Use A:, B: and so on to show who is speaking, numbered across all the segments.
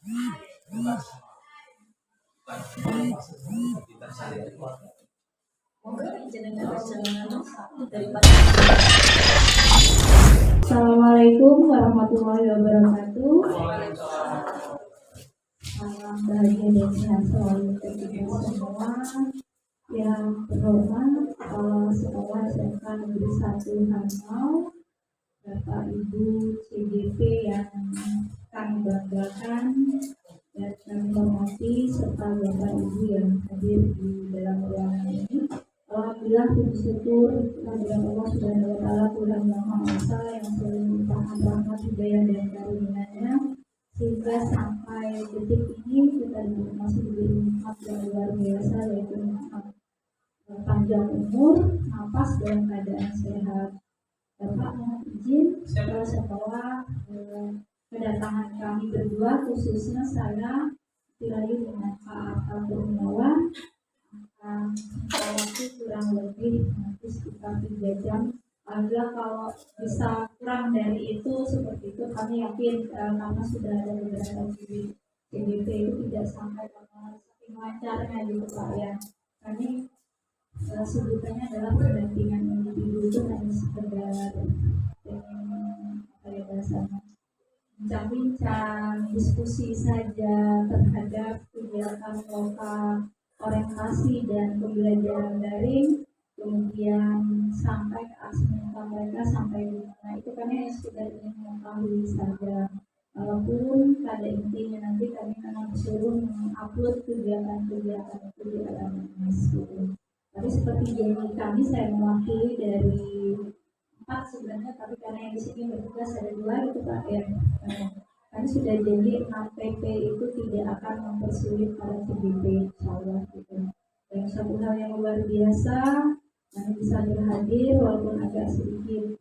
A: Assalamualaikum warahmatullahi wabarakatuh. Salam bahagia dan sehat selalu untuk kita semua. Yang terhormat Kepala Sekolah SMK Negeri 1 Harimau, Bapak Ibu CGP yang kami banggakan dan kami hormati, serta Bapak Ibu yang hadir di dalam ruangan ini. Alhamdulillah, puji syukur kehadirat Allah Subhanahu wa Ta'ala, Tuhan Yang Maha Esa yang selalu melimpahkan rahmat, hidayah dan karunia-Nya, sehingga sampai detik ini kita masih diberi nikmat yang luar biasa, yaitu nikmat panjang umur, nafas dalam keadaan sehat. Bapak mohon izin setelah kedatangan kami berdua, khususnya saya dirayu dengan Pak Arta Kurniawan, waktu kurang lebih nanti sekitar 3 jam. Alhamdulillah kalau bisa kurang dari itu seperti itu, kami yakin karena sudah ada beberapa CDP itu tidak sampai karena saking lancarnya gitu Pak ya. Kami sebutannya adalah pendampingan individu, itu hanya sekedar bahasanya bincang-bincang, diskusi saja terhadap kegiatan lokal, orientasi dan pembelajaran daring, kemudian sampai ke aksi nyata mereka sampai di mana itu kami sudah ingin mengetahui saja. Walaupun pada intinya nanti kami akan disuruh mengupload kegiatan-kegiatan itu di LMS gitu. Tapi seperti janji kami, saya mewakili dari 4 sebenarnya, tapi karena yang di sini bertugas ada 2 gitu Pak ya. Kami sudah janji 6 PP itu tidak akan mempersulit para CGP, insyaallah gitu. Dan satu hal yang luar biasa, kami bisa berhadir walaupun agak sedikit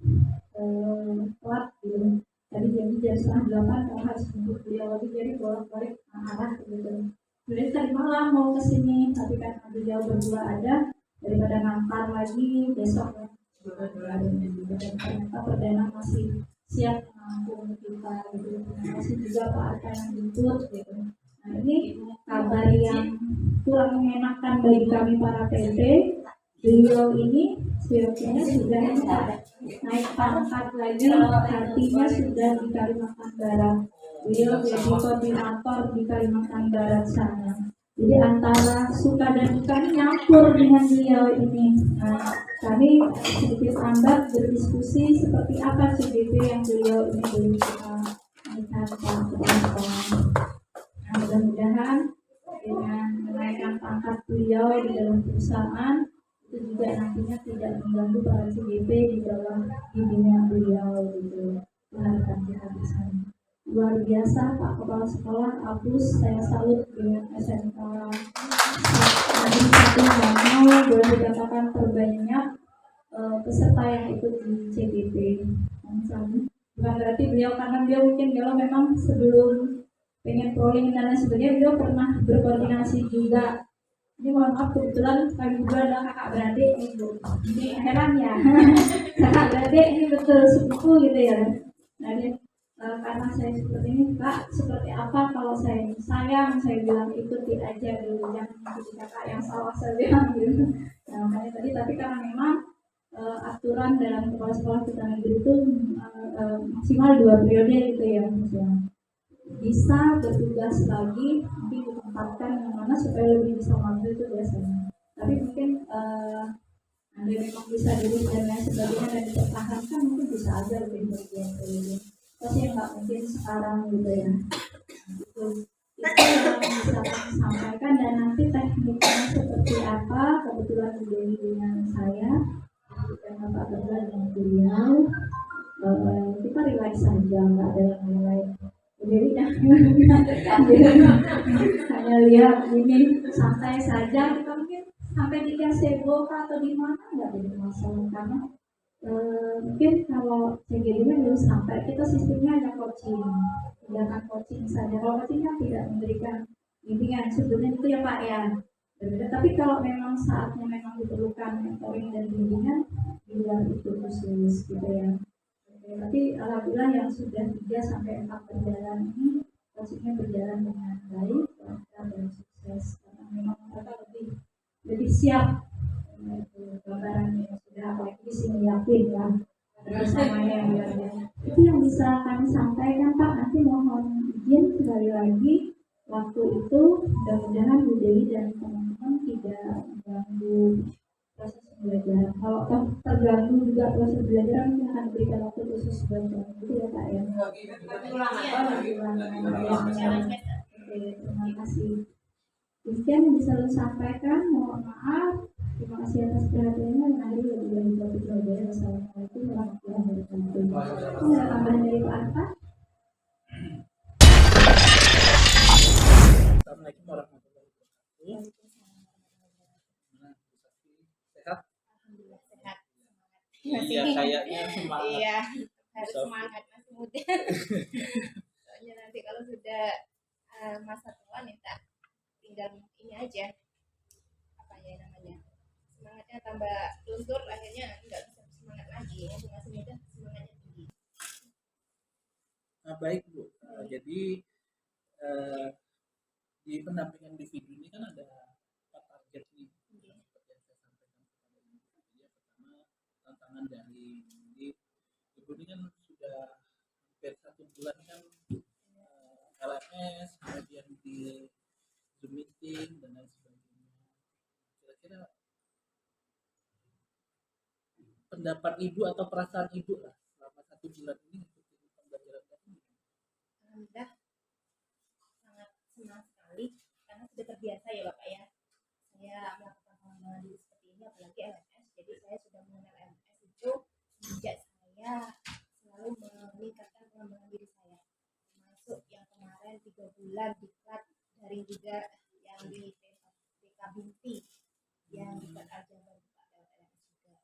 A: telat gitu. Tadi janji jam 7:30 kami harus jemput beliau lagi, jadi bolak-balik arah gitu. Sebenarnya tadi malam mau kesini, tapi karena beliau berdua ada, daripada ngangkar lagi besok ya. Dan ternyata perdana masih siap menampung kita gitu. Terima kasih juga Pak Arta yang jemput gitu. Nah ini kabar yang kurang mengenakan bagi kami para PP. Beliau ini seyogianya sudah naik pangkat lagi, artinya sudah di Kalimantan Barat. Beliau jadi koordinator di Kalimantan Barat sana. Jadi antara suka dan duka nyampur dengan beliau ini. Nah, kami sedikit lambat berdiskusi seperti apa CDP yang beliau ini belum kita lihatkan teman-teman. Nah, mudah-mudahan dengan menaikkan pangkat beliau di dalam perusahaan itu juga nantinya tidak mengganggu para CDP di dalam bimbingan beliau gitu. Harapan kita bersama. Luar biasa Pak Kepala Sekolah, Apus, saya salut dengan SMK Negeri 1 Harimau, boleh dikatakan terbanyak peserta yang ikut di CGP. Bukan berarti beliau, karena beliau mungkin kalau memang sebelum pengen polling dan lain sebagainya beliau pernah berkoordinasi juga. Ini mohon maaf, kebetulan kami berdua adalah kakak beradik nih Bu. Ini heran ya, kakak beradik ini betul sepupu gitu ya. Nah ini karena saya seperti ini Pak, seperti apa kalau saya sayang, saya bilang ikuti aja dulu, yang ikuti kakak yang salah saya bilang gitu. Nah makanya tadi, tapi karena memang aturan dalam kepala sekolah kita negeri itu maksimal 2 periode gitu ya, bisa bertugas lagi mungkin ditempatkan yang mana supaya lebih bisa maju itu biasanya. Tapi mungkin Anda memang bisa dulu dan lain sebagainya dan dipertahankan, mungkin bisa aja lebih bagian itu. Tapi nggak mungkin sekarang gitu ya. Itu yang bisa kami sampaikan, dan nanti tekniknya seperti apa kebetulan menjadi dengan saya dan Bapak berdua dengan beliau. Kita relax saja, nggak ada yang lain. Jadi hanya lihat ini santai saja, kita mungkin sampai di gazebo atau di mana nggak jadi masalah, karena mungkin kalau CGD-nya belum sampai, kita sistemnya ada coaching, tindakan coaching saja. Kalau coachingnya tidak memberikan bimbingan sebetulnya itu ya Pak ya. Tapi kalau memang saatnya memang diperlukan mentoring dan bimbingan di luar itu khusus gitu ya. Tapi alhamdulillah yang sudah 3 sampai 4 berjalan ini evaluasinya berjalan dengan baik, lancar dan sukses karena memang mereka lebih siap. Itu gambarannya sudah apalagi di sini yakin ya kerjasamanya yang luar biasa. Itu yang bisa kami sampaikan Pak. Nanti mohon izin sekali lagi waktu itu mudah-mudahan Bu Dewi dan teman-teman tidak mengganggu proses pembelajaran. Kalau terganggu juga proses belajaran, kita akan berikan waktu khusus buat itu ya Pak ya. Oke, terima kasih. Demikian yang bisa saya sampaikan. Mohon maaf. Terima kasih atas perhatiannya. Mengakhiri lebih dari topik belajar. Wassalamualaikum warahmatullahi wabarakatuh. Ada tambahan dari Pak Arfa?
B: Assalamualaikum warahmatullahi wabarakatuh. Sehat?
C: Alhamdulillah sehat.
B: Iya, kayaknya semangat.
C: Iya, harus semangat masih muda. Soalnya nanti kalau sudah masa tua minta tinggal ini aja apa ya namanya, semangatnya tambah luntur, akhirnya nggak bisa semangat lagi. Yang masih muda semangatnya tinggi.
B: Nah, baik Bu. Jadi di pendampingan individu ini kan ada 4 target nih. Seperti yang saya sampaikan kepada Ibu. Yang pertama tantangan dari Ibu ini kan sudah hampir 1 bulan kan LMS, kemudian di Zoom meeting dan lain sebagainya. Kira-kira pendapat Ibu atau perasaan Ibu lah selama 1 bulan ini ikutin pembelajaran ini?
C: Alhamdulillah sangat senang sekali karena sudah terbiasa ya Bapak ya. Saya melakukan pengembangan diri seperti ini, apalagi LMS. Jadi saya sudah mengenal LMS itu sejak saya selalu meningkatkan pengembangan diri saya. Termasuk yang kemarin 3 bulan diklat dari juga yang di TK Binti, yang di TK Aljabar lewat LMS juga.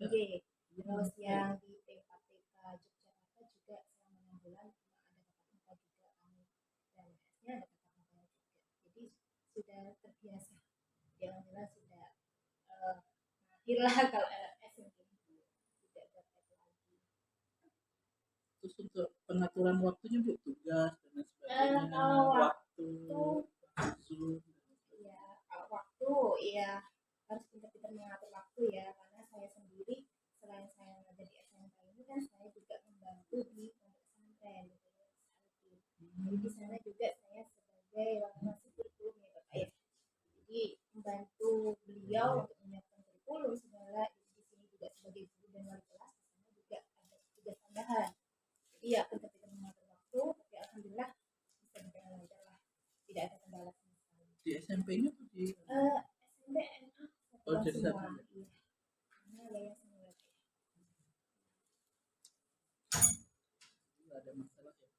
C: Oke. Terus yang di TK Yogyakarta juga selama 6 bulan ada tatap muka juga kami, dan LMS-nya ada tatap muka juga. Jadi sudah terbiasa. Alhamdulillah sudah mahirlah kalau LMS mungkin tidak dapat lagi.
B: Terus untuk pengaturan waktunya Bu, tugas dan lain sebagainya,
C: Kalau
B: waktu
C: Zoom, ya waktu ya harus pintar-pintar mengatur waktu ya, karena saya sendiri selain saya ngajar di SMK ini kan saya juga membantu di pondok pesantren gitu ya. Jadi di sana juga saya sebagai wakil kurikulum ya Bapak ya. Jadi membantu beliau untuk menyiapkan kurikulum segala. Di sini juga sebagai guru dan wali kelas, di sana juga ada tugas tambahan. Jadi ya pintar-pintar mengatur waktu, tapi alhamdulillah bisa berjalan lancar lah, tidak ada kendala sama sekali.
B: di SMP-nya tuh di
C: SMP SMA
B: oh, jadi
C: semua,
B: satu.
C: iya. Karena yayasan lagi.
B: Nggak ada masalah ya.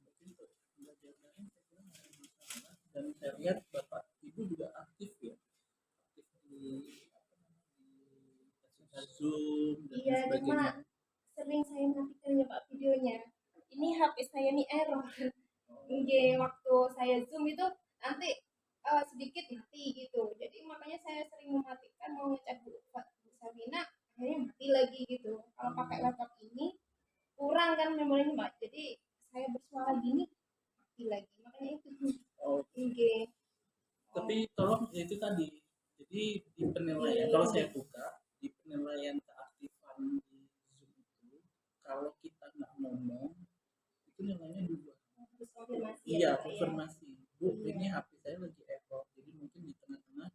B: Mungkin untuk belajar daring saya kira nggak ada masalah. Dan saya lihat Bapak Ibu juga aktif ya, aktif di Zoom dan
C: Iya, cuma
B: sebagainya.
C: sering saya matikan ya Pak videonya. Ini HP saya nih error. Oke, waktu saya zoom itu nanti sedikit mati gitu. Jadi makanya saya sering mematikan, mau ngecek Bu Sabina, akhirnya mati lagi gitu. Kalau pakai laptop ini kurang kan memorinya Mbak. Jadi saya bersuara gini mati lagi. Makanya itu.
B: Oh,
C: Oke.
B: tapi tolong ya itu tadi. Jadi di penilaian kalau saya buka di penilaian keaktifan di Zoom itu, kalau kita nggak ngomong itu nilainya 2.
C: Terus konfirmasi
B: Iya,
C: ya Pak ya.
B: konfirmasi. Bu,
C: Iya.
B: ini HP saya lagi error. Jadi mungkin di tengah-tengah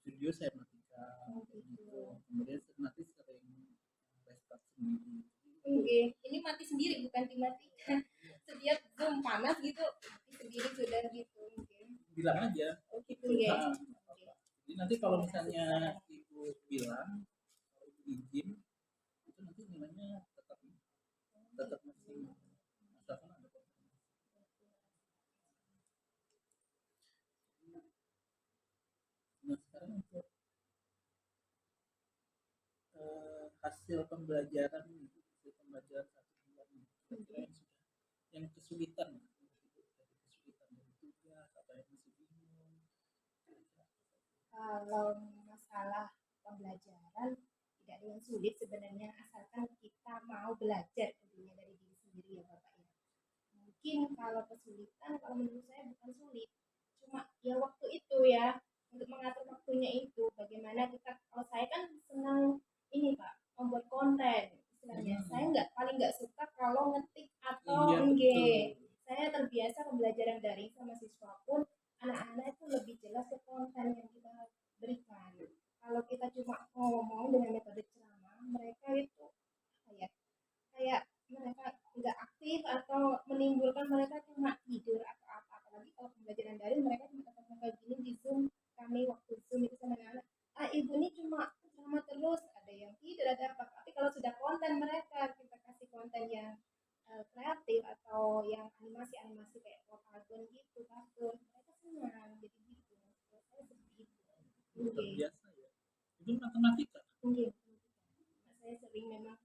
B: video saya matikan.
C: Oh, gitu.
B: Kemudian nanti sering restart sendiri.
C: Oke, ini mati sendiri bukan dimatikan. Setiap zoom panas gitu, mati sendiri sudah gitu mungkin.
B: Bilang aja.
C: Oh gitu ya.
B: Nah, jadi nanti kalau misalnya Ibu bilang, kalau Ibu izin, itu nanti nilainya tetap maksimal. Asalkan ada konfirmasi. Nah sekarang untuk hasil pembelajaran ini, hasil pembelajaran 1 bulan ini, kira-kira yang kesulitan, kesulitan dari tugas atau yang masih bingung.
C: Kalau masalah pembelajaran tidak ada yang sulit sebenarnya, asalkan kita mau belajar tentunya dari diri sendiri ya Bapak ya. mungkin kalau kesulitan, kalau menurut saya bukan sulit, cuma ya waktu itu ya, untuk mengatur waktunya itu bagaimana kita. Kalau saya kan senang ini Pak, membuat konten istilahnya. Saya nggak paling nggak suka kalau ngetik atau
B: Iya
C: nge.
B: betul.
C: Saya terbiasa pembelajaran daring sama siswa pun, anak-anak itu lebih jelas ke konten yang kita berikan. Kalau kita cuma ngomong dengan metode ceramah, mereka itu apa ya, kayak mereka nggak aktif atau menimbulkan mereka cuma tidur atau apa. Apalagi kalau pembelajaran daring mereka cuma tetap muka gini di Zoom. Kami waktu Zoom itu sama anak-anak, ibu ini cuma ceramah terus, ada yang tidur ada apa. Tapi kalau sudah konten mereka, kita kasih konten yang kreatif atau yang animasi-animasi kayak Pokemon gitu, kartun, mereka senang. Jadi gitu. Menurut saya seperti itu.
B: Luar
C: Mungkin.
B: biasa ya. Itu matematika.
C: Mungkin. Nah, saya sering memang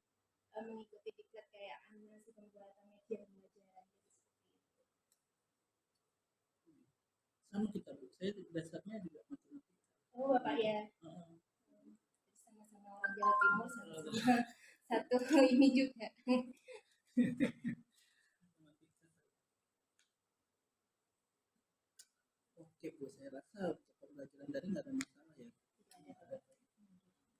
C: mengikuti diklat kayak animasi pembuatan media pembelajaran gitu, seperti itu.
B: Sama kita Bu. Saya dasarnya juga matematika.
C: Oh Bapak ya.
B: Heeh.
C: Jadi sama-sama orang Jawa Timur, sama-sama satu ini juga.
B: Oke Bu, saya rasa untuk pembelajaran daring nggak ada masalah ya.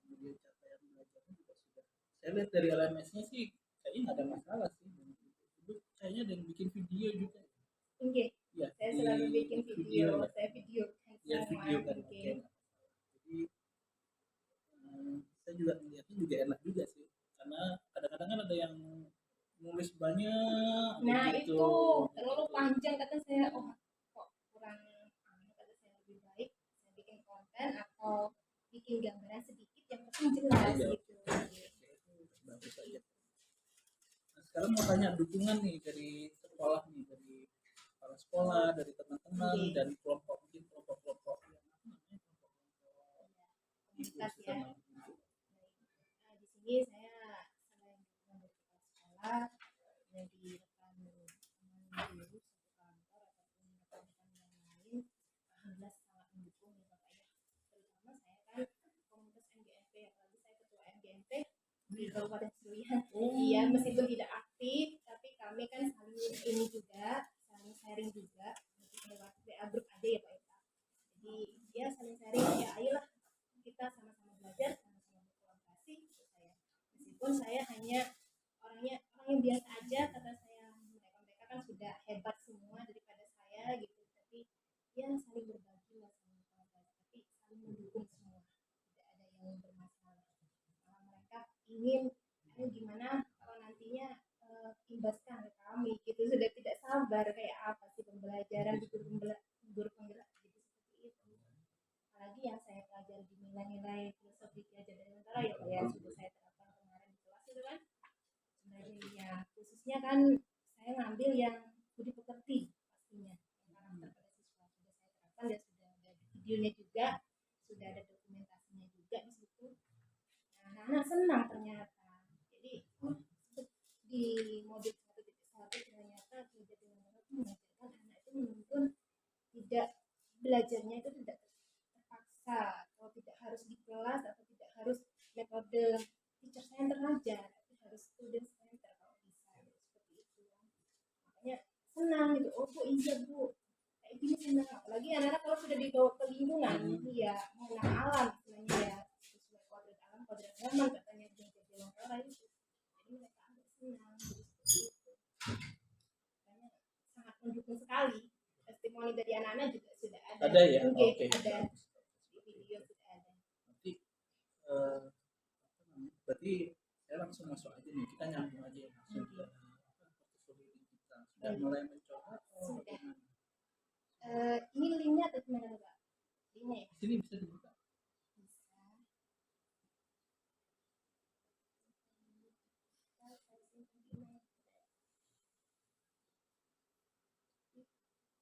B: Kemudian capaian belajarnya juga sudah. Saya lihat dari LMS-nya sih kayaknya nggak ada masalah sih. Itu kayaknya ada yang bikin video juga.
C: Oke.
B: Ya,
C: Saya
B: di
C: selalu bikin video,
B: ya.
C: saya video kan
B: Ya
C: semua.
B: video kan.
C: Oke.
B: Oke. Jadi saya juga melihatnya juga enak juga sih. Karena kadang-kadang kan ada yang nulis banyak
C: Nah
B: gitu.
C: itu terlalu panjang, kata saya, oh kok kurang kata saya, lebih baik saya bikin konten atau bikin gambaran sedikit yang penting jelas
B: Iya.
C: gitu.
B: Bagus aja. Nah, sekarang mau tanya dukungan nih dari sekolah nih, dari kepala sekolah, dari teman-teman,
C: Oke.
B: dari kelompok mungkin kelompok-kelompok yang apa namanya kelompok-kelompok ibu
C: Komunitas ya.
B: sama ibu.
C: Nah, di sini saya selain dukungan dari kepala sekolah, dari rekan teman guru satu kantor ataupun rekan-rekan yang lain, alhamdulillah sangat mendukung ya Bapak ya. Terutama saya kan komunitas MGMP, apalagi saya ketua MGMP di Kabupaten Seruyan. Iya, meskipun tidak aktif, tapi kami kan saling ini juga, saling sharing juga lewat WA grup aja ya Pak ya. Jadi ya saling sharing, ya ayolah kita sama-sama belajar, sama-sama berkolaborasi gitu saya. Meskipun saya hanya orang yang biasa aja, kata saya, mereka kan sudah hebat semua daripada saya gitu, tapi ya saling berbagi lah, saling kolaborasi, tapi saling mendukung semua, tidak ada yang bermasalah. Malah mereka ingin gimana kalau nantinya imbaskan ke kami gitu, sudah tidak sabar kayak apa sih pembelajaran di guru penggerak gitu, seperti itu. Apalagi yang saya pelajari di nilai-nilai filosofi Ki Hajar Dewantara ya Pak ya, sudah saya terapkan kemarin di kelas itu kan. Sebagai ya khususnya kan saya ngambil yang budi pekerti pastinya, yang karakter pada siswa sudah saya terapkan, dan sudah ada videonya juga, sudah ada dokumentasinya juga di situ. Nah, anak-anak senang ternyata. Jadi di modul 1.1 ternyata Ki Hajar Dewantara itu mengajarkan anak itu menuntun, tidak belajarnya itu tidak terpaksa, atau tidak harus di kelas, atau tidak harus metode teacher center aja, tapi harus student center kalau bisa gitu, seperti itu. Makanya senang gitu, oh bu iya bu, kayak gini senang. Apalagi anak-anak kalau sudah dibawa ke lingkungan, ya mengenal alam istilahnya ya, sesuai kodrat alam kodrat zaman katanya di Jawa itu. Jadi mereka agak senang gitu, seperti itu. Makanya sangat mendukung sekali. Testimoni dari anak-anak juga sudah ada.
B: Ada ya?
C: Oke,
B: Oke.
C: ada. Di video sudah ada.
B: Nanti berarti saya langsung masuk aja nih, kita nyambung aja langsung ke portfolio kita. Sudah mulai mencoba atau
C: Sudah.
B: gimana?
C: Ini linknya atau gimana Pak? Linknya ya?
B: Sini bisa dibuka.
C: Bisa.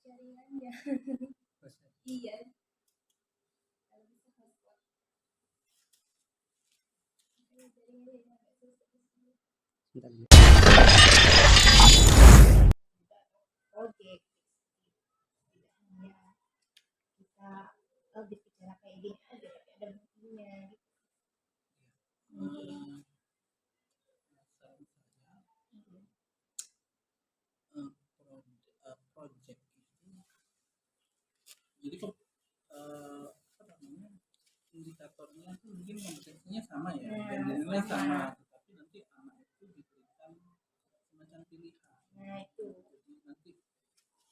C: Jaringannya. Iya. Kalau bisa hotspot. Jaringannya agak susah. Oke, tidak hanya kita berbicara kayak gini aja, tapi ada buktinya gitu.
B: Saran saya, produk Jadi apa namanya, indikatornya itu mungkin kompetensinya sama ya, dan dinilai sama, tetapi nanti anak itu diberikan semacam pilihan.
C: Nah itu
B: Jadi nanti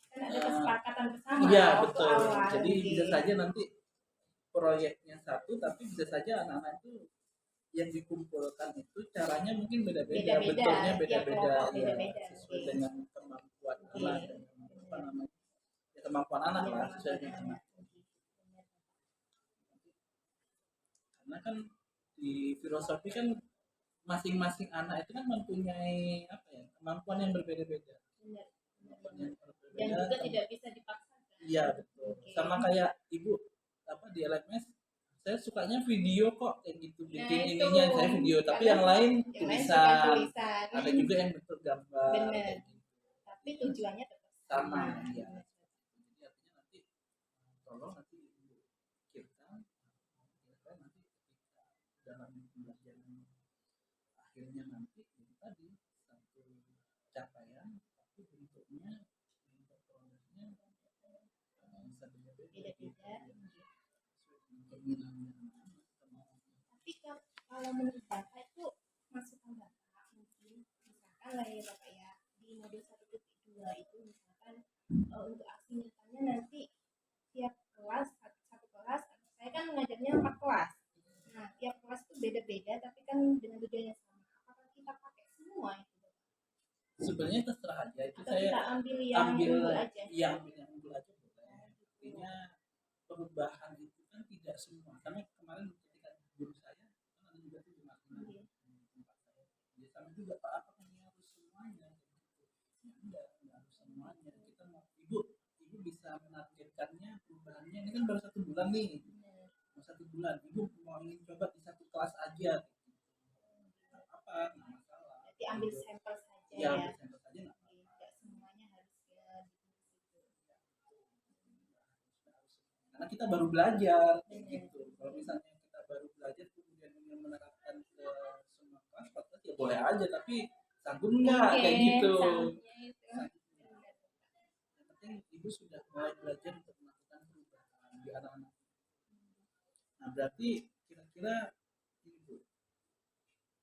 C: kan ada kesepakatan bersama
B: iya
C: waktu
B: betul.
C: awal.
B: Jadi
C: Oke.
B: bisa saja nanti proyeknya satu, tapi bisa saja anak-anak itu yang dikumpulkan itu caranya mungkin beda-beda,
C: Beda-beda,
B: bentuknya
C: tiap
B: beda-beda,
C: kelompok
B: ya
C: beda-beda.
B: sesuai
C: Oke.
B: dengan kemampuan
C: Oke.
B: anak dan apa namanya, ya, kemampuan anak
C: Iya,
B: lah,
C: kemampuan
B: sesuai dengan
C: anak.
B: anak. Karena kan di filosofi kan masing-masing anak itu kan mempunyai apa ya, kemampuan yang berbeda-beda.
C: Benar.
B: Kemampuan yang
C: Dan
B: berbeda.
C: juga tidak bisa dipaksakan.
B: Iya betul.
C: Oke.
B: Sama kayak ibu apa di LMS, saya sukanya video kok kayak gitu,
C: Nah,
B: bikin
C: itu.
B: ininya saya video, tapi
C: Karena
B: yang lain
C: yang lain suka
B: tulisan,
C: tulisan.
B: ada juga yang bentuk gambar.
C: Benar.
B: Kayak gitu.
C: Tapi tujuannya tetap
B: Sama,
C: sama.
B: ya. Jadi artinya nanti tolong nanti ibu pikirkan, kira-kira nanti ketika dalam pembelajaran akhirnya nanti itu tadi satu capaian, tapi bentuknya, bentuk prosesnya bisa beda-beda.
C: Beda-beda.
B: Sesuai dengan keinginannya anak-anak, kemauannya.
C: Tapi kalau menurut Bapak itu masukan Bapak mungkin misalkan lah ya Bapak ya di modul 1.2 itu misalkan untuk aksi nyatanya nanti tiap kelas satu kelas, saya kan mengajarnya 4 kelas. Nah tiap kelas itu beda-beda tapi kan dengan tujuannya sama. Apakah kita pakai semua itu Bapak?
B: Sebenarnya terserah aja, itu
C: Atau
B: saya
C: kita ambil yang unggul aja?
B: iya, ambil yang unggul aja boleh. Artinya perubahan itu kan tidak semua, karena kemarin ketika guru saya kan ada juga tuh tempat saya, dia sama juga Pak, apa kan ini harus semuanya gitu. Ya enggak harus semuanya, kita mau ibu bisa menargetkannya perubahannya, ini kan baru 1 bulan nih, baru 1 bulan ibu mau ingin coba di satu kelas aja gitu. Apa nggak masalah,
C: Berarti ambil sampel saja
B: ya
C: ya.
B: ambil sampel saja nggak apa-apa.
C: Tidak semuanya harus ya di situ.
B: Karena kita baru belajar gitu. Kalau misalnya kita baru belajar kemudian ingin menerapkan ke semua kelas ya boleh aja, tapi sanggup nggak kayak gitu.
C: Sanggupnya itu.
B: Yang penting ibu sudah mulai belajar untuk melakukan perubahan di anak-anak. Nah berarti kira-kira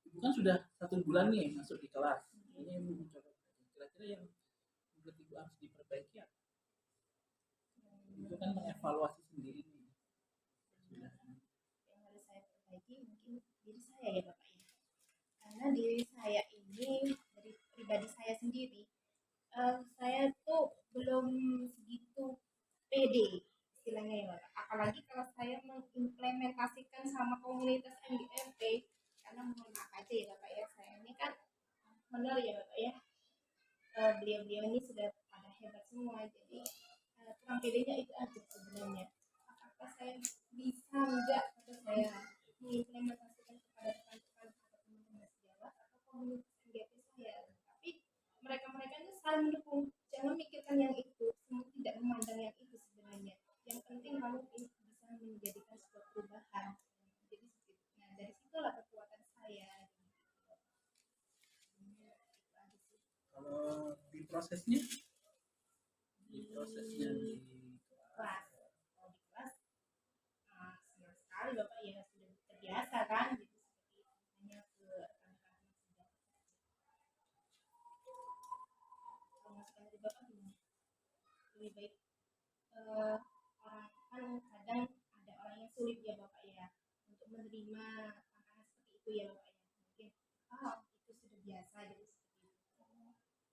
B: ibu kan sudah 1 bulan nih masuk di kelas, ini ibu mencoba kira-kira yang menurut ibu harus diperbaiki apa? Itu kan mengevaluasi sendiri nih.
C: Yang harus saya perbaiki mungkin diri saya ya Bapak ya, karena diri saya ini dari pribadi saya sendiri saya tuh belum segitu pede istilahnya ya Bapak, apalagi kalau saya mengimplementasikan sama komunitas MGMP, karena mohon maaf aja ya Bapak ya, saya ini kan honor ya Bapak ya, beliau-beliau ini sudah pada hebat semua, jadi kurang pedenya itu aja sebenarnya. Apakah saya bisa enggak atau saya mengimplementasikan kepada rekan-rekan atau teman-teman sejawat atau komunitas MGP saya, tapi mereka-mereka itu saling mendukung, jangan mikirkan yang itu, semua tidak memandang yang itu sebenarnya, yang penting kamu bisa menjadikan sebuah perubahan. Jadi nah dari situlah kekuatan saya.
B: Kalau di prosesnya di
C: kelas kalau di kelas senang sekali Bapak ya, sudah terbiasa kan gitu, seperti hanya ke rekan-rekan sejawat. Kalau masukan dari Bapak gimana? Lebih baik orang kan kadang ada orang yang sulit ya Bapak ya untuk menerima tantangan seperti itu ya Bapak ya, mungkin itu sudah biasa jadi seperti itu.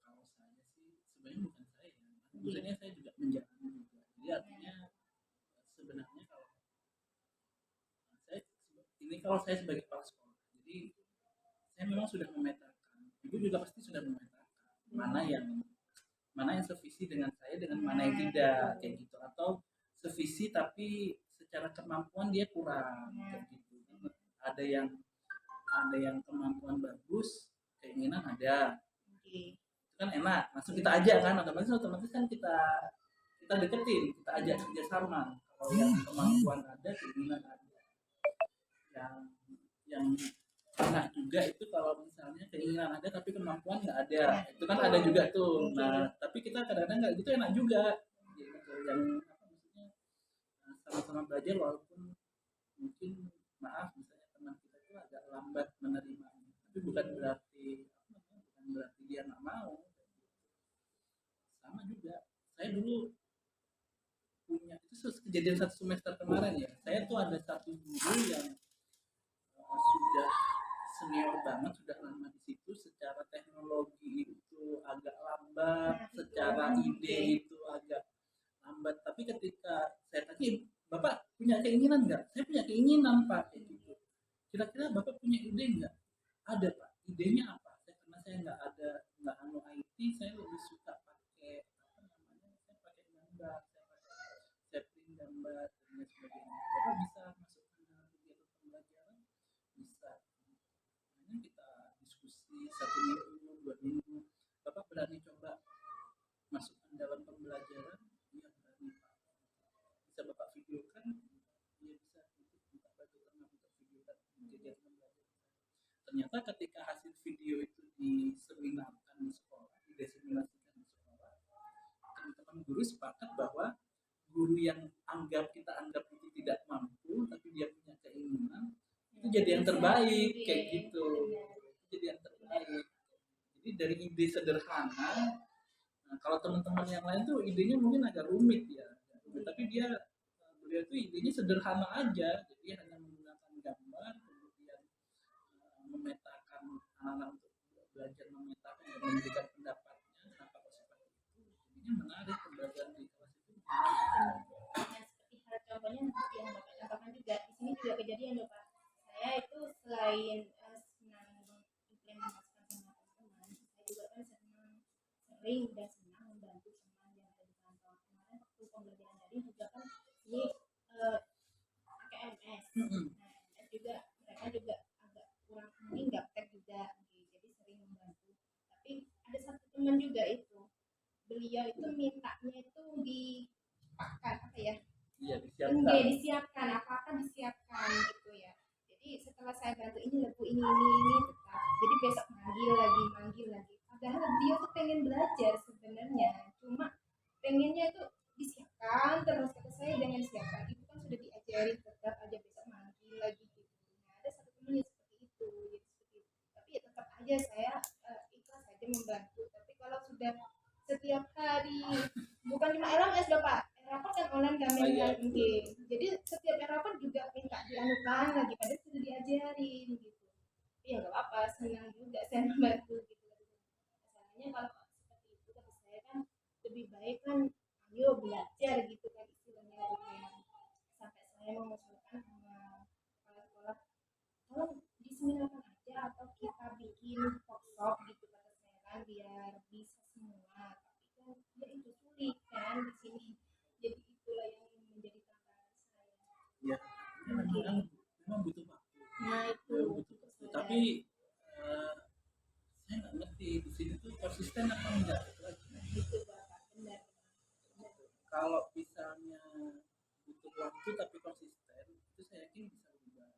B: Kalau saya sih sebenarnya bukan saya ya, maksudnya saya juga menjalani juga. Jadi artinya sebenarnya kalau saya sebagai kepala sekolah, jadi saya memang sudah memetakan, ibu juga pasti sudah memetakan mana yang sevisi dengan saya, dengan mana yang tidak kayak gitu, atau sevisi tapi secara kemampuan dia kurang kayak gitu. Ada yang kemampuan bagus, keinginan ada, itu kan enak, langsung kita ajak kan, otomatis kan kita deketin, kita ajak kerjasama. Kalau yang kemampuan ada, keinginan ada, yang enak juga itu kalau misalnya keinginan ada tapi kemampuan nggak ada, itu kan ada juga tuh. Nah tapi kita kadang-kadang nggak gitu, enak juga gitu. Yang apa maksudnya, sama-sama belajar walaupun mungkin maaf misalnya teman kita itu agak lambat menerimanya, tapi bukan berarti dia nggak mau. Sama juga saya dulu punya itu kejadian satu semester kemarin ya, saya tuh ada satu guru yang sudah senior banget, sudah lama di situ, secara teknologi itu agak lambat, secara ide itu agak lambat, tapi ketika saya tanya, Bapak punya keinginan nggak? Saya punya keinginan Pak, kayak gitu. Kira-kira Bapak punya ide nggak? Ada Pak. Idenya apa? Karena saya nggak anu IT, saya lebih suka pakai apa namanya? Saya pakai gambar, saya print gambar dan lain sebagainya. Bapak bisa masukkan dalam kegiatan pembelajaran? Bisa. Ini kita diskusi 1 minggu, 2 minggu. Bapak berani coba masukkan dalam pembelajaran? Iya berani Pak. Bisa Bapak videokan? Iya bisa. Kita bantu tengah untuk videokan kegiatan pembelajaran. Ternyata ketika hasil video itu diseminarkan di sekolah, didesimulasikan di sekolah, teman-teman guru sepakat bahwa guru yang kita anggap itu tidak mampu, tapi dia punya keinginan, itu jadi yang terbaik, kayak gitu. Jadi yang terbaik. Jadi dari ide sederhana, nah, kalau teman-teman yang lain tuh idenya mungkin agak rumit ya, tapi beliau tuh idenya sederhana aja, jadi hanya menggunakan gambar, kemudian memetakan anak-anak untuk belajar memetakan dan memberikan pendapatnya kenapa kok seperti itu. Jadinya menarik pembelajaran di kelas itu.
C: Seperti hal contohnya yang Bapak contohkan juga di sini juga kejadian loh Pak. Saya itu selain senang implementasikan sama teman-teman, saya juga kan sering dan senang membantu teman yang ada di kantor. Kemarin waktu pembelajaran daring juga kan ini pakai MS. Nah, MS juga mereka juga agak kurang mungkin gaptek juga, jadi sering membantu. Tapi ada satu teman juga itu, beliau itu mintanya itu dipakai apa ya?
B: Iya,
C: disiapkan, apa-apa disiapkan gitu ya. Jadi setelah saya bantu ini lagu ini tetap, jadi besok manggil lagi. Padahal dia tuh pengen belajar sebenarnya, cuma pengennya itu disiapkan terus. Kata saya jangan disiapkan, itu kan sudah diajarin, tetap aja besok manggil lagi gitu. Nah, ada satu teman yang seperti itu, tapi ya tetap aja saya ikhlas saja membantu. Tapi kalau sudah setiap hari, bukan cuma LMS Bapak, rapat kan online kami kan, jadi setiap rapat juga minta dianukan lagi, padahal sudah diajarin gitu. Ya nggak apa-apa, senang juga saya membantu gitu. Masalahnya kalau seperti itu kata saya kan lebih baik kan ayo belajar gitu kan istilahnya gitu. Sampai saya mengusulkan sama kepala sekolah, kalau diseminarkan aja atau kita bikin workshop gitu kata saya kan, biar bisa semua. Tapi kan ya itu sulit kan di sini. Jadi itulah yang menjadi tantangan saya.
B: Iya, memang butuh waktu.
C: Nah itu
B: butuh waktu. Tapi saya nggak ngerti di sini tuh konsisten apa enggak.
C: Itu Bapak benar.
B: Kalau misalnya butuh waktu tapi konsisten, itu saya yakin bisa berubah.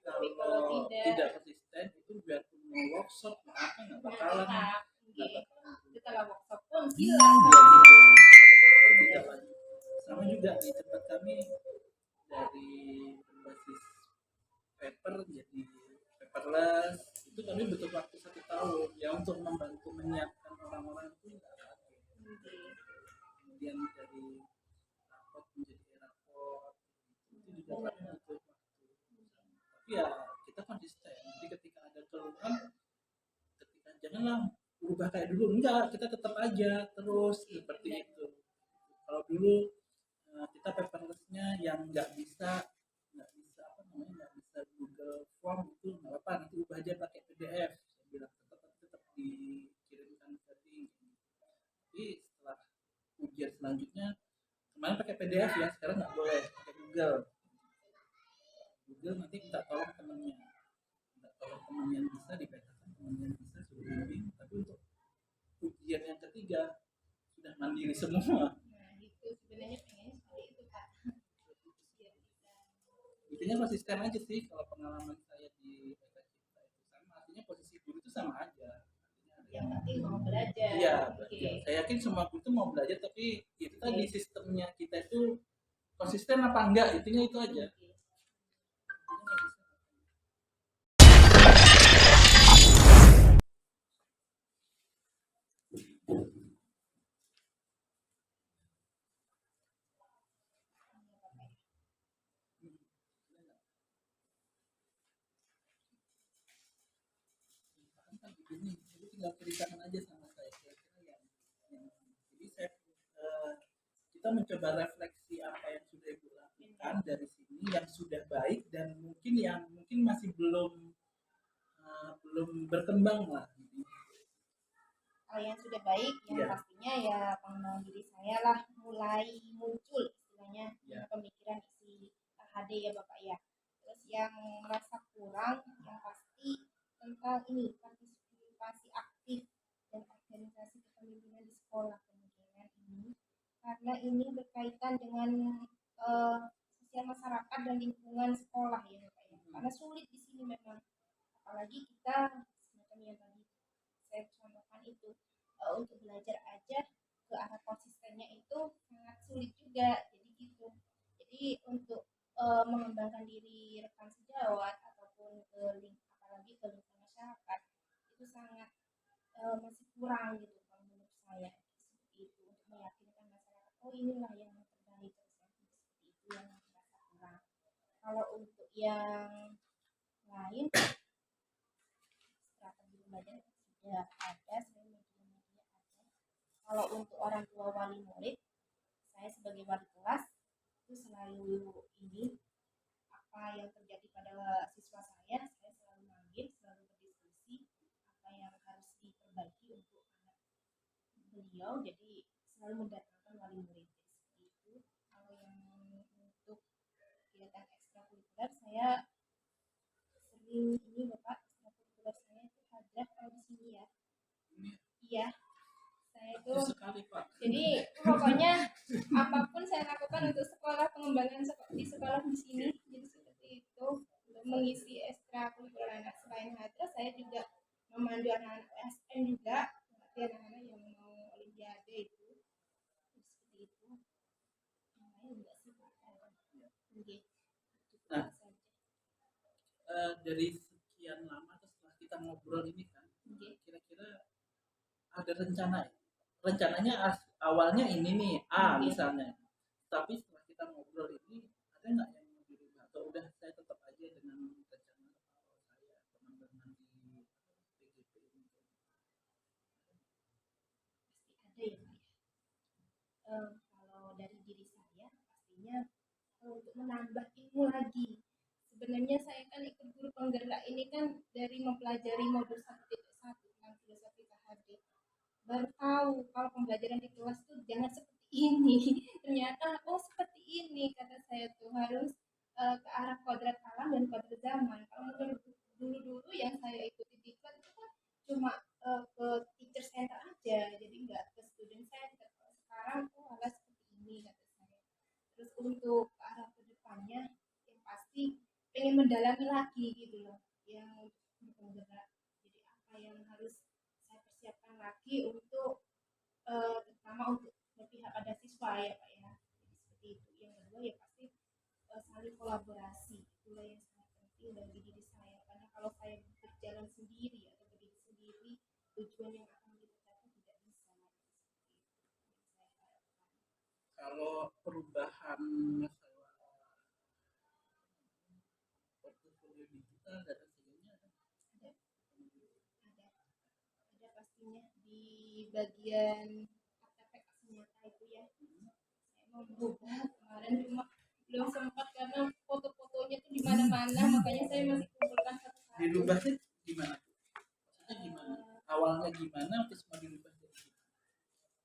B: Tapi kalau tidak konsisten, itu biarpun mau workshop mau apa nggak bakalan.
C: Setelah workshop pun hilang.
B: Tidak lagi. Sama juga di tempat kami dari berbasis paper jadi paperless, itu kami butuh waktu 1 tahun ya untuk membantu menyiapkan orang-orang itu nggak lagi. Kemudian dari rapot menjadi rapot itu juga kami butuh waktu. Tapi ya kita konsisten. Jadi ketika ada keluhan, janganlah berubah kayak dulu, enggak, kita tetap aja terus seperti itu. Kalau dulu kita paperlessnya yang nggak bisa Google Form itu nggak apa, nanti ubah aja pakai PDF. Saya bilang tetap dikirimkan ke link. Tapi setelah ujian selanjutnya kemarin pakai PDF ya, sekarang nggak boleh pakai Google nanti minta tolong temannya yang bisa dipetakan, teman yang bisa suruh bimbing. Tapi untuk ujian yang ketiga sudah mandiri semua.
C: Nah itu sebenarnya pengennya seperti itu Pak.
B: Intinya konsisten aja sih. Kalau pengalaman saya di PK Cipta itu sama, artinya posisi guru itu sama aja.
C: Yang penting mau belajar.
B: Iya, belajar. Saya yakin semua guru itu mau belajar, tapi kita di sistemnya kita itu konsisten apa enggak, intinya itu aja. Ini jadi tinggal ceritakan aja sama saya kira-kira jadi saya kita mencoba refleksi apa yang sudah ibu lakukan dari sini yang sudah baik dan mungkin yang mungkin masih belum berkembang lah gitu.
C: Kalau yang sudah baik, yang
B: Iya.
C: pastinya ya pengembangan diri saya lah mulai muncul istilahnya
B: Iya.
C: pemikiran isi HD ya Bapak ya. Terus yang merasa kurang, yang pasti tentang ini partisipasi aktif dan organisasi kepemimpinan di sekolah kemungkinan ini, karena ini berkaitan dengan sosial masyarakat dan lingkungan sekolah ya Bapak ya. Karena sulit di sini memang, apalagi kita semacam yang tadi saya contohkan itu untuk belajar aja ke arah konsistennya itu sangat sulit juga, jadi gitu. Jadi untuk mengembangkan diri rekan sejawat ataupun apalagi ke lingkungan masyarakat itu sangat masih kurang gitu kalau menurut saya, seperti itu, untuk meyakinkan masyarakat oh inilah yang terbaik, seperti itu yang merasa kurang. Kalau untuk yang lain strategi belajar sudah ada, saya media ada. Kalau untuk orang tua wali murid, saya sebagai wali kelas itu selalu ini apa yang terjadi pada siswa saya selalu manggil, selalu berdiskusi apa yang harus diperbaiki untuk anak beliau, jadi selalu mendatangkan wali murid seperti itu. Kalau yang untuk kegiatan ekstrakurikuler saya sering ini Bapak, ekstrakurikuler saya itu hadrah kalau di sini ya. Iya, saya itu
B: sekali Pak.
C: jadi pokoknya apapun saya lakukan untuk sekolah, pengembangan di sekolah di sini, jadi seperti itu. Untuk mengisi ekstrakurikuler anak selain hadrah, saya juga memandu anak-anak USN juga, anak-anak yang mau olimpiade itu, seperti itu. Yang lain enggak sih Pak?
B: Nah, dari sekian lama setelah kita ngobrol ini kan, kira-kira ada rencananya awalnya ini nih A misalnya, tapi setelah kita ngobrol ini ada nggak yang mau dirubah atau udah saya tetap aja dengan rencana saya pengembangan di PGP ini?
C: Pasti ada ya Pak. Kalau dari diri saya pastinya untuk menambah ilmu lagi. Sebenarnya saya kan ikut guru penggerak ini kan dari mempelajari modul 1.1 tentang filosofi KHD. Baru tahu kalau pembelajaran di kelas tuh jangan seperti ini. Ternyata oh seperti ini kata saya tuh harus ke arah kodrat alam dan kodrat zaman. Kalau menurut dulu yang saya ikuti di kelas itu kan cuma ke teacher center aja, jadi nggak ke student center. Sekarang tuh harus seperti ini kata saya. Terus untuk ke arah kedepannya yang pasti pengen mendalami lagi gitu loh yang bergerak, jadi apa yang harus saya persiapkan lagi untuk terutama untuk berpihak pada siswa ya Pak ya, jadi seperti itu. Yang kedua ya pasti saling kolaborasi, itulah yang sangat penting bagi diri saya, karena kalau saya berjalan sendiri atau berdiri sendiri tujuan yang akan kita capai tidak bisa, seperti itu yang saya harapkan.
B: Kalau perubahan masalah portfolio digital dan sebagainya
C: ada pastinya di bagian artefak nyata itu ya. Saya mau berubah kemarin cuma belum sempat karena foto-fotonya tuh di mana-mana, makanya saya masih kumpulkan satu-satu.
B: dirubahnya gimana? Maksudnya gimana? Awalnya gimana terus mau dirubah jadi gimana?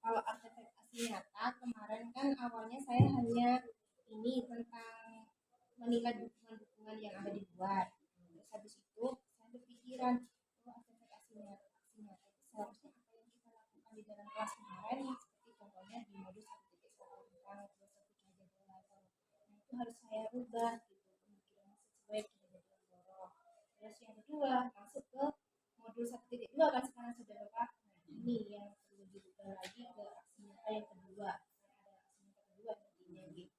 C: Kalau artefak asli nyata kemarin kan awalnya saya hanya ini tentang menilai dukungan-dukungan yang ada di luar. Terus habis itu saya berpikiran, oh artefak asli nyata seharusnya apa yang kita lakukan di dalam kelas kemarin, seperti contohnya di modul 1.1 tentang filosofi kejadian. Nah itu harus saya rubah gitu pemikiran sesuai kejadian Boro. Terus yang kedua masuk ke modul 1.2 kan sekarang sudah Bapak. Nah ini yang perlu dirubah lagi ke aksi nyata yang kedua. Ada aksi nyata kedua intinya gitu.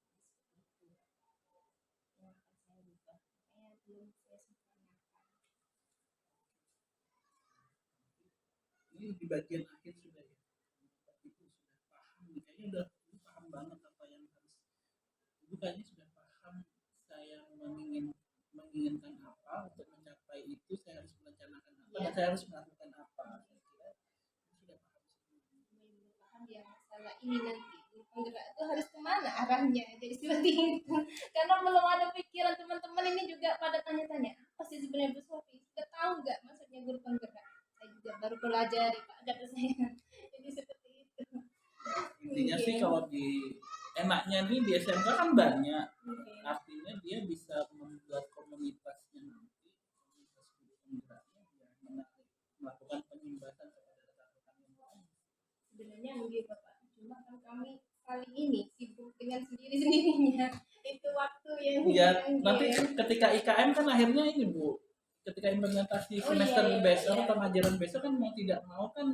B: ini di bagian akhir sudah ya. Ibu sudah paham nih, kayaknya udah ibu paham banget apa yang harus. Ibu kayaknya sudah paham saya menginginkan apa, untuk mencapai itu saya harus merencanakan apa, dan saya harus melakukan apa. Saya kira ibu sudah paham semua.
C: Paham ya masalah ini nanti penggerak itu harus kemana arahnya, jadi seperti itu. Karena belum ada pikiran teman-teman ini juga pada tanya-tanya apa sih sebenarnya Bu Sofi, sudah tahu nggak maksudnya guru penggerak? Saya juga baru belajar Pak, kata saya. Jadi seperti itu.
B: Intinya sih
C: Oke.
B: kalau di enaknya nih di SMK kan banyak,
C: Oke.
B: artinya dia bisa membuat komunitasnya nanti, komunitas guru penggeraknya yang menarik, melakukan penyimbasan kepada rekan-rekan yang lain.
C: Sebenarnya mungkin Bapak, cuma kan kami kali ini sibuk dengan sendiri-sendirinya. Itu waktu yang
B: Ya
C: yang
B: nanti ketika IKM kan akhirnya ini Bu, ketika implementasi
C: Oh,
B: semester
C: iya, iya,
B: besok
C: iya.
B: atau pengajaran besok kan mau tidak mau kan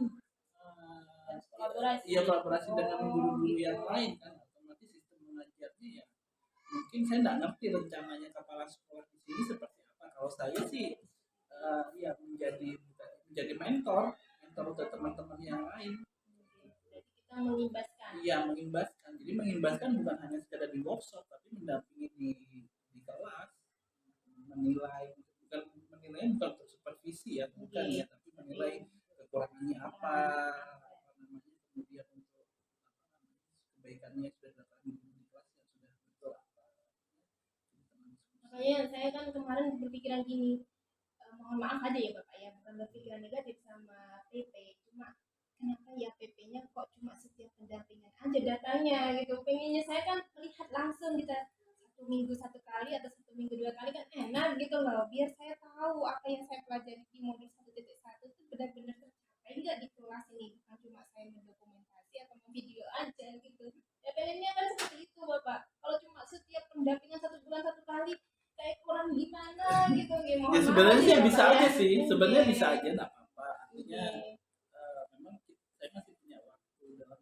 C: Harus kolaborasi.
B: iya kolaborasi dengan
C: Oh,
B: guru-guru
C: gitu.
B: yang lain kan, otomatis sistem mengajarnya ya mungkin saya nggak ngerti rencananya kepala sekolah di sini seperti apa. Kalau saya sih ya menjadi mentor untuk teman-teman yang lain.
C: Jadi kita mengimbaskan.
B: Iya mengimbaskan. Jadi mengimbaskan bukan hanya sekedar di workshop, tapi mendampingi di kelas, menilai, bukan menilai bukan untuk supervisi ya, bukan ya, tapi menilai kekurangannya apa namanya, kemudian untuk kebaikannya sudah dilakukan di kelas yang sudah betul apa.
C: Makanya saya kan kemarin berpikiran gini, mohon maaf aja ya Bapak ya, bukan berpikiran negatif sama PP, cuma kenapa ya PP-nya kok cuma setiap pendampingan aja datanya gitu. Pengennya saya kan melihat langsung kita 1 minggu 1 kali atau 1 minggu 2 kali kan enak gitu loh, biar saya tahu apa yang saya pelajari di modul 1.1 itu benar-benar tercapai nggak di kelas ini, bukan cuma saya mendokumentasi atau video aja gitu. Ya pengennya kan seperti itu Bapak. Kalau cuma setiap pendampingan 1 bulan 1 kali kayak kurang gimana gitu ya,
B: Ya
C: mohon maaf
B: sebenarnya
C: aja
B: sih
C: ya
B: bisa
C: Bapak
B: aja
C: ya.
B: sih, sebenarnya
C: Oke.
B: bisa aja nggak apa-apa. Artinya
C: Oke.
B: memang saya masih punya waktu dalam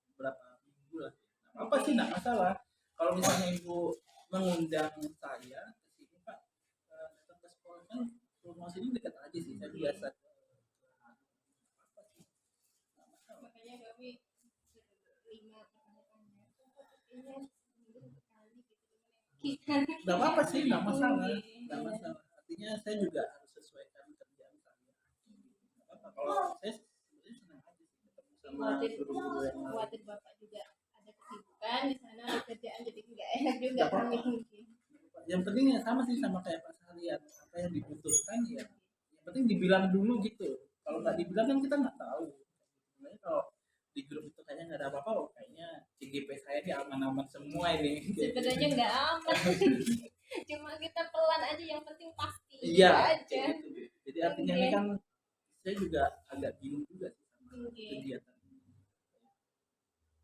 B: beberapa minggu lah. Apa sih nggak masalah. Kalau misalnya ibu mengundang saya ke sini Pak, datang ke sekolah kan rumah sini dekat aja sih, saya biasa. Apa sih? Nggak masalah.
C: Makanya kami 5 pertanyaannya itu kayaknya 1 minggu 1 kali gitu.
B: Nggak apa-apa sih, nggak masalah,
C: Oke.
B: nggak masalah. Artinya saya juga harus sesuaikan kerjaan saya. Nggak apa-apa. Kalau saya sebenarnya senang aja sih ketemu sama guru-guru yang lain.
C: Khawatir Bapak juga ada kesibukan di sana, ada kerjaan jadi nggak enak juga
B: Nggak
C: kami
B: apa-apa.
C: mungkin.
B: Yang penting ya sama sih sama kayak Pak Sahrian, apa yang dibutuhkan ya. Yang penting dibilang dulu gitu. Kalau nggak dibilang kan kita nggak tahu. Sebenarnya kalau di grup itu kayaknya nggak ada apa-apa, oh, kayaknya CGP saya ini aman-aman semua ini.
C: Sebenarnya nggak aman. Cuma kita pelan aja, yang penting pasti
B: Iya,
C: aja.
B: kayak gitu. Jadi artinya ini kan saya juga agak bingung juga sih sama
C: Oke.
B: kegiatan ini.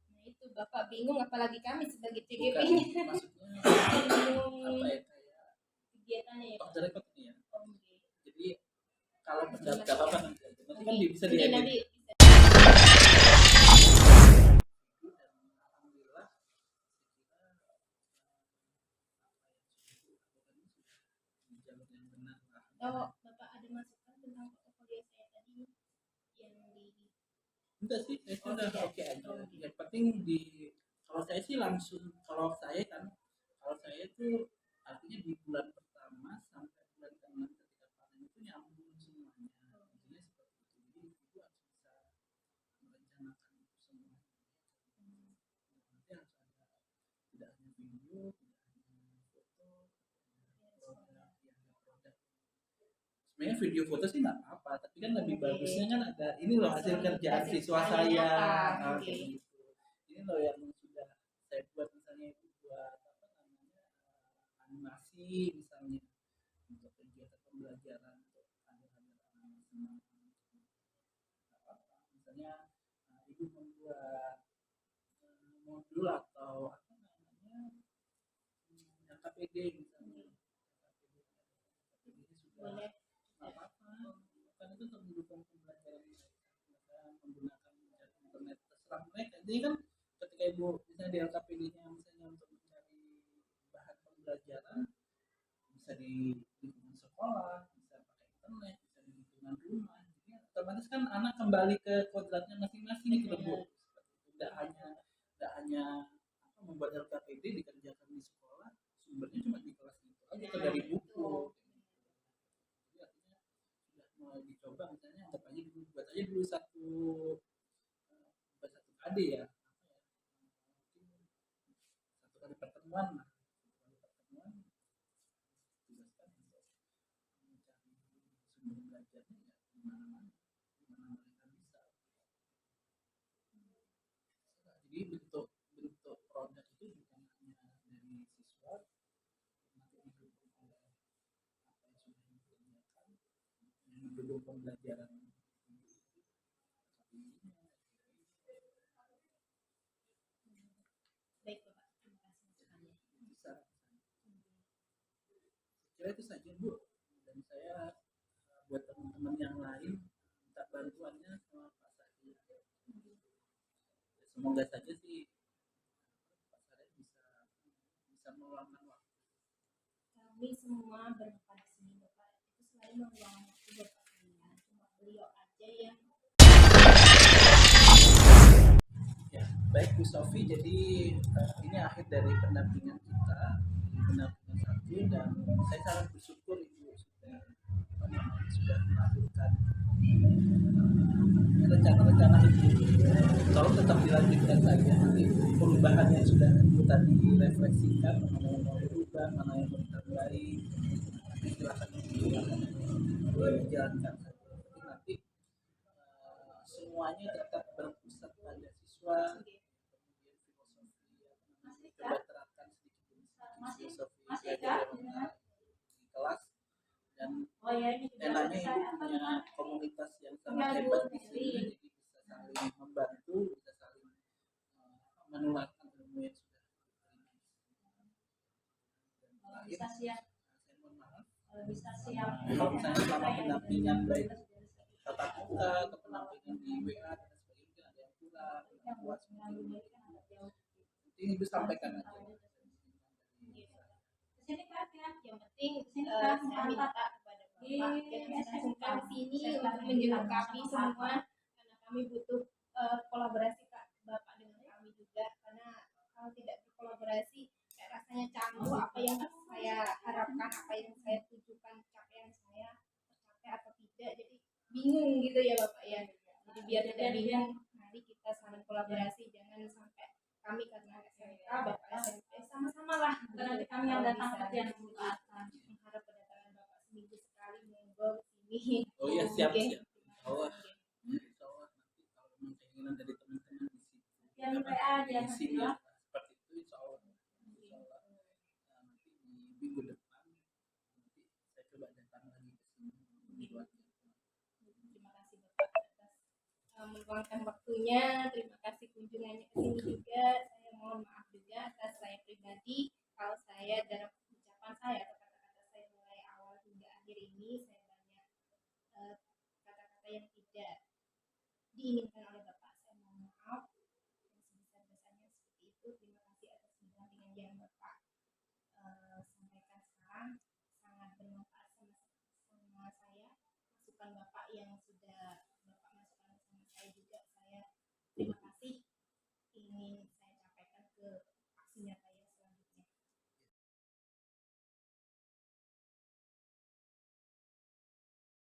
C: Nah itu Bapak bingung, apalagi kami sebagai
B: Bukan,
C: CGP-nya.
B: maksudnya
C: Bingung
B: apa ya, kayak
C: kegiatannya ya
B: off
C: Pak.
B: the record nih ya.
C: Oke.
B: Jadi kalau pendapat nggak apa-apa nanti aja. Nanti kan bisa
C: Nanti
B: diedit.
C: nanti
B: Dan alhamdulillah saya kira di jalur yang benar lah.
C: oh Bapak ada masukan tentang portofolio saya tadi yang di
B: Enggak sih, saya sih udah oke aja. Yang penting kalau saya sih langsung, kalau saya itu artinya di bulan pertama sampai bulan ke-6 ketika panen itu nyambung semuanya. Intinya seperti itu. Jadi ibu harus bisa merencanakan itu semua. Nanti harus ada tidak hanya video, tidak hanya foto, produk, produk. Sebenarnya video foto sih nggak apa-apa, tapi kan lebih bagusnya kan ada ini loh hasil kerjaan siswa saya. Nah, kayak gitu. Ini loh yang sudah saya buat, misalnya itu buat apa namanya animasi misalnya untuk kegiatan pembelajaran untuk anak-anak apa misalnya ibu membuat modul atau apa namanya KPD misalnya. KPD sudah
C: boleh.
B: apa-apa kan itu untuk mendukung pembelajaran mereka menggunakan internet terserah mereka. Jadi kan ketika ibu misalnya di LKPD-nya misalnya untuk mencari bahan pembelajaran bisa di lingkungan sekolah, bisa pakai internet, bisa di lingkungan rumah, jadi otomatis kan anak kembali ke kodratnya masing-masing gitu Bu. Tidak hanya membuat LKPD dikerjakan di sekolah, sumbernya cuma di kelas itu aja atau dari buku. Jadi artinya sudah mulai dicoba, misalnya anggap aja dulu, buat aja dulu buat satu KD ya, mungkin satu kali pertemuan lah, tugaskan untuk mencari sumber belajarnya ya di mana mereka bisa. Jadi bentuk produk itu bukan hanya dari siswa, nanti didukung oleh apa yang sudah dikerjakan, yang mendukung pembelajaran
C: Baik Bapak, terima kasih masukannya.
B: bisa. Kira itu saja Bu, dan saya buat teman-teman yang lain minta bantuannya sama Pak Sadi. Semoga saja sih Pak Sadi bisa meluangkan waktu.
C: Kami semua berempat di sini Bapak itu selalu meluangkan waktu buat kalian, cuma beliau aja yang
B: Ya, baik Bu Sofi, jadi ini akhir dari pendampingan kita, pendampingan 1, dan saya sangat bersyukur Ibu sudah melakukan rencana-rencana itu. Tolong tetap dilanjutkan saja, nanti perubahan yang sudah Ibu tadi refleksikan, mana yang mau berubah, mana yang mau ditambahi, nanti silakan dijalankan saja. Jadi nanti semuanya tetap berpusat pada siswa, kemudian filosofi, coba terapkan sedikit filosofi belajar di kelas, dan enaknya Ibu punya komunitas yang sangat hebat di sini, jadi bisa saling membantu, bisa saling menularkan ilmu yang sudah
A: bisa siap
B: saya mohon maaf
A: bisa siap
B: kalau misalnya selama pendampingan baik tatap muka atau pendampingan di WA dan sebagainya, ada yang kurang, yang kuat seperti ini, nanti Ibu sampaikan aja.
A: Sini Kak ya.
C: yang penting saya minta kepada Bapak jangan sungkan sini untuk menjelengkapi semua karena kami butuh kolaborasi Kak Bapak dengan kami juga, karena kalau tidak berkolaborasi kayak rasanya canggung apa yang saya harapkan, apa yang saya tujukan, capaian saya tercapai atau tidak, jadi bingung gitu ya Bapak ya. Jadi biar tidak bingung, mari kita saling kolaborasi, jangan sampai kami karena SMK, Bapak SMP, sama-sama lah.
A: Nanti kami yang datang ke yang
C: Mengharap kedatangan Bapak seminggu sekali, monggo sini.
B: Oh iya, siap.
C: Oke.
B: Insya Allah nanti kalau memang keinginan dari teman-teman di situ
A: Ya, di PA aja,
B: di sini
A: ya.
B: seperti itu, insya Allah nanti di minggu depan nanti saya coba datang lagi ke sini buat
C: Terima kasih Bapak atas meluangkan waktunya. Terima kasih kunjungannya ke sini juga. Saya mohon maaf juga atas saya pribadi kalau saya dalam ucapan saya atau kata-kata saya mulai awal hingga akhir ini saya banyak kata-kata yang tidak diinginkan oleh